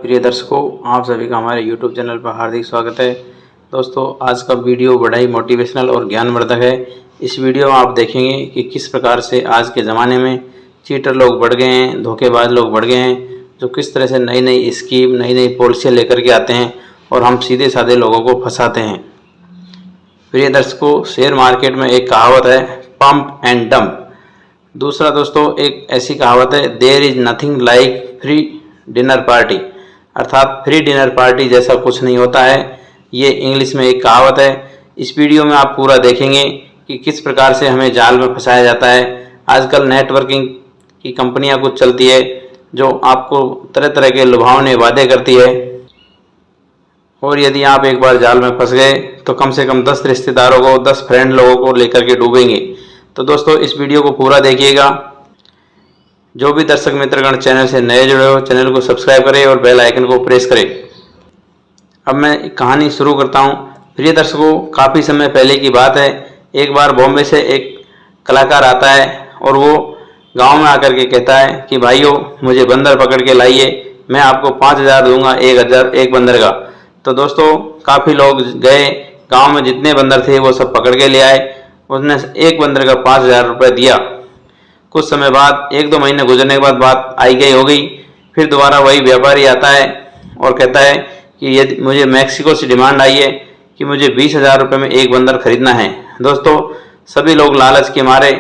प्रिय दर्शकों, आप सभी का हमारे YouTube चैनल पर हार्दिक स्वागत है। दोस्तों, आज का वीडियो बड़ा ही मोटिवेशनल और ज्ञानवर्धक है। इस वीडियो में आप देखेंगे कि किस प्रकार से आज के ज़माने में चीटर लोग बढ़ गए हैं, धोखेबाज लोग बढ़ गए हैं, जो किस तरह से नई नई स्कीम, नई नई पॉलिसियाँ लेकर के आते हैं और हम सीधे साधे लोगों को फंसाते हैं। प्रिय दर्शकों, शेयर मार्केट में एक कहावत है, पंप एंड डंप। दूसरा दोस्तों, एक ऐसी कहावत है, there is nothing like free dinner party, अर्थात फ्री डिनर पार्टी जैसा कुछ नहीं होता है। ये इंग्लिश में एक कहावत है। इस वीडियो में आप पूरा देखेंगे कि किस प्रकार से हमें जाल में फंसाया जाता है। आजकल नेटवर्किंग की कंपनियां कुछ चलती है जो आपको तरह तरह के लुभावने वादे करती है, और यदि आप एक बार जाल में फंस गए तो कम से कम 10 रिश्तेदारों को, 10 फ्रेंड लोगों को लेकर के डूबेंगे। तो दोस्तों, इस वीडियो को पूरा देखिएगा। जो भी दर्शक मित्रगण चैनल से नए जुड़े हो, चैनल को सब्सक्राइब करें और बेल आइकन को प्रेस करें। अब मैं कहानी शुरू करता हूं। प्रिय दर्शकों, काफ़ी समय पहले की बात है। एक बार बॉम्बे से एक कलाकार आता है और वो गांव में आकर के कहता है कि भाइयों, मुझे बंदर पकड़ के लाइए, मैं आपको 5,000 दूंगा, 1,000 एक बंदर का। तो दोस्तों, काफ़ी लोग गए, गाँव में जितने बंदर थे वो सब पकड़ के ले आए। उसने एक बंदर का 5,000 रुपये दिया। कुछ समय बाद, 1-2 महीने गुजरने के बाद बात आई गई हो गई। फिर दोबारा वही व्यापारी आता है और कहता है कि यदि मुझे मैक्सिको से डिमांड आई है कि मुझे 20,000 रुपये में एक बंदर खरीदना है। दोस्तों, सभी लोग लालच के मारे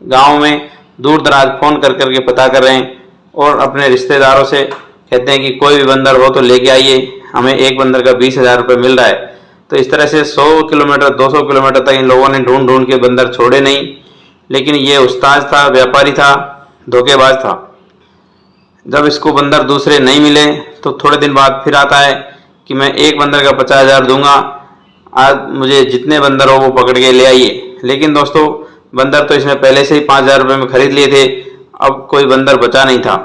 गांव में दूर दराज फ़ोन कर करके पता कर रहे हैं और अपने रिश्तेदारों से कहते हैं कि कोई भी बंदर हो तो लेके आइए, हमें एक बंदर का 20,000 रुपये मिल रहा है। तो इस तरह से 100 किलोमीटर, 200 किलोमीटर तक इन लोगों ने ढूंढ ढूंढ के बंदर छोड़े नहीं। लेकिन ये उस्ताद था, व्यापारी था, धोखेबाज था। जब इसको बंदर दूसरे नहीं मिले तो थोड़े दिन बाद फिर आता है कि मैं एक बंदर का 50,000 दूंगा, आज मुझे जितने बंदर हो वो पकड़ के ले आइए। लेकिन दोस्तों, बंदर तो इसने पहले से ही 5,000 रुपये में खरीद लिए थे, अब कोई बंदर बचा नहीं था।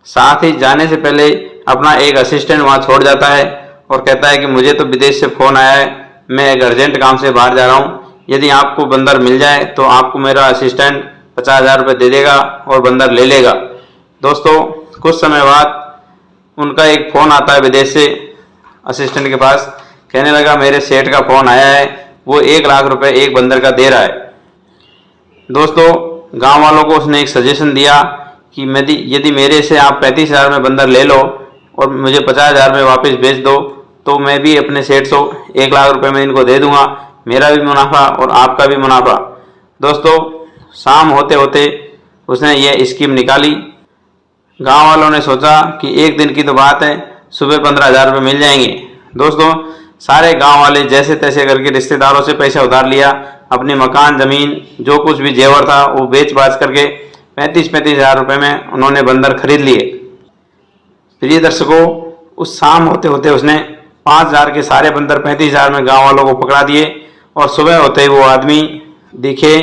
साथ ही जाने से पहले अपना एक असिस्टेंट वहाँ छोड़ जाता है और कहता है कि मुझे तो विदेश से फ़ोन आया है, मैं एक अर्जेंट काम से बाहर जा रहा हूँ, यदि आपको बंदर मिल जाए तो आपको मेरा असिस्टेंट 50,000 रुपये दे देगा और बंदर ले लेगा। दोस्तों, कुछ समय बाद उनका एक फ़ोन आता है विदेश से असिस्टेंट के पास। कहने लगा, मेरे सेठ का फ़ोन आया है, वो 1 लाख रुपये एक बंदर का दे रहा है। दोस्तों, गांव वालों को उसने एक सजेशन दिया कि यदि मेरे से आप 35,000 में बंदर ले लो और मुझे 50,000 में वापस बेच दो तो मैं भी अपने सेठ को 1 लाख रुपये में इनको दे दूंगा, मेरा भी मुनाफा और आपका भी मुनाफा। दोस्तों, शाम होते होते उसने ये स्कीम निकाली। गांव वालों ने सोचा कि एक दिन की तो बात है, सुबह 15,000 रुपये मिल जाएंगे। दोस्तों, सारे गांव वाले जैसे तैसे करके रिश्तेदारों से पैसा उधार लिया, अपने मकान, ज़मीन, जो कुछ भी जेवर था वो बेच बाच करके 35,000 रुपये में उन्होंने बंदर खरीद लिए। प्रिय दर्शकों, उस शाम होते होते उसने 5,000 के सारे बंदर 35,000 में गाँव वालों को पकड़ा दिए और सुबह होते ही वो आदमी दिखे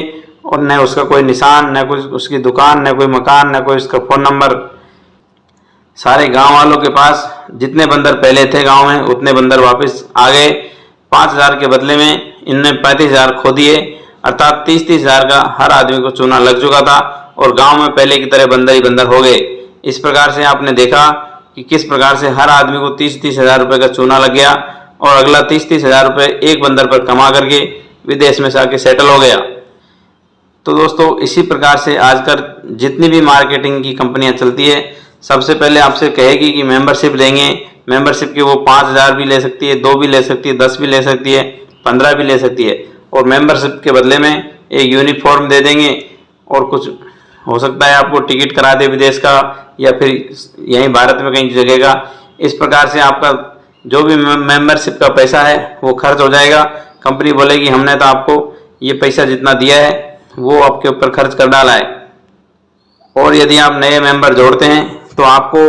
और न उसका कोई निशान, न कोई उसकी दुकान, न कोई मकान, न कोई उसका फ़ोन नंबर। सारे गांव वालों के पास जितने बंदर पहले थे गांव में उतने बंदर वापस आ गए। 5,000 के बदले में इनने 35,000 खो दिए, अर्थात 30,000 का हर आदमी को चूना लग चुका था और गांव में पहले की तरह बंदर ही बंदर हो गए। इस प्रकार से आपने देखा कि किस प्रकार से हर आदमी को 30,000 रुपये का चूना लग गया और अगला 30,000 रुपये एक बंदर पर कमा करके विदेश में जाके सेटल हो गया। तो दोस्तों, इसी प्रकार से आजकल जितनी भी मार्केटिंग की कंपनियां चलती है, सबसे पहले आपसे कहेगी कि मेंबरशिप देंगे। मेंबरशिप की वो 5,000 भी ले सकती है, 2 भी ले सकती है, 10 भी ले सकती है, 15 भी ले सकती है, और मेंबरशिप के बदले में एक यूनिफॉर्म दे देंगे और कुछ हो सकता है आपको टिकट करा दे विदेश का या फिर यहीं भारत में कहीं जगह का। इस प्रकार से आपका जो भी मेंबरशिप का पैसा है वो खर्च हो जाएगा। कंपनी बोलेगी हमने तो आपको ये पैसा जितना दिया है वो आपके ऊपर खर्च कर डाला है, और यदि आप नए मेंबर जोड़ते हैं तो आपको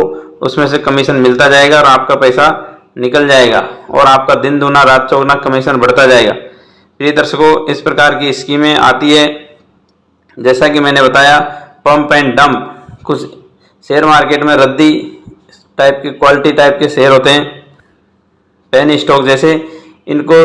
उसमें से कमीशन मिलता जाएगा और आपका पैसा निकल जाएगा और आपका दिन दूना रात चौगुना कमीशन बढ़ता जाएगा। प्रिय दर्शकों, इस प्रकार की स्कीमें आती है। जैसा कि मैंने बताया, पंप एंड डंप। कुछ शेयर मार्केट में रद्दी टाइप के, क्वालिटी टाइप के शेयर होते हैं, पेनी स्टॉक जैसे। इनको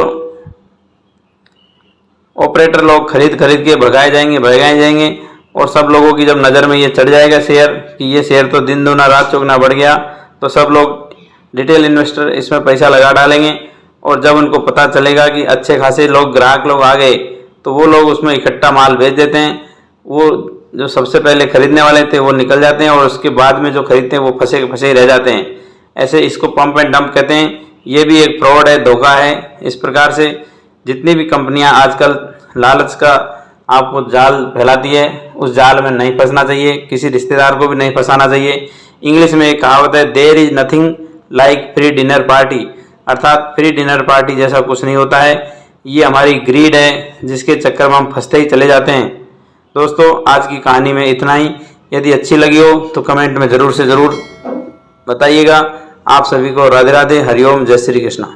ऑपरेटर लोग खरीद के भगाए जाएंगे और सब लोगों की जब नज़र में ये चढ़ जाएगा शेयर कि ये शेयर तो दिन दूना रात चौगुना बढ़ गया, तो सब लोग रिटेल इन्वेस्टर इसमें पैसा लगा डालेंगे और जब उनको पता चलेगा कि अच्छे खासे लोग ग्राहक लोग आ गए तो वो लोग उसमें इकट्ठा माल भेज देते हैं। वो जो सबसे पहले खरीदने वाले थे वो निकल जाते हैं और उसके बाद में जो खरीदते हैं वो फंसे फंसे ही रह जाते हैं। ऐसे इसको पंप एंड डंप कहते हैं। ये भी एक फ्रॉड है, धोखा है। इस प्रकार से जितनी भी कंपनियां आजकल लालच का आपको जाल फैलाती है उस जाल में नहीं फंसना चाहिए, किसी रिश्तेदार को भी नहीं फंसाना चाहिए। इंग्लिश में एक कहावत है, there is nothing like free dinner party, अर्थात फ्री डिनर पार्टी जैसा कुछ नहीं होता है। ये हमारी ग्रीड है जिसके चक्कर में हम फंसते ही चले जाते हैं। दोस्तों आज की कहानी में इतना ही। यदि अच्छी लगी हो तो कमेंट में ज़रूर से ज़रूर बताइएगा। आप सभी को राधे राधे, हरिओम, जय श्री कृष्णा।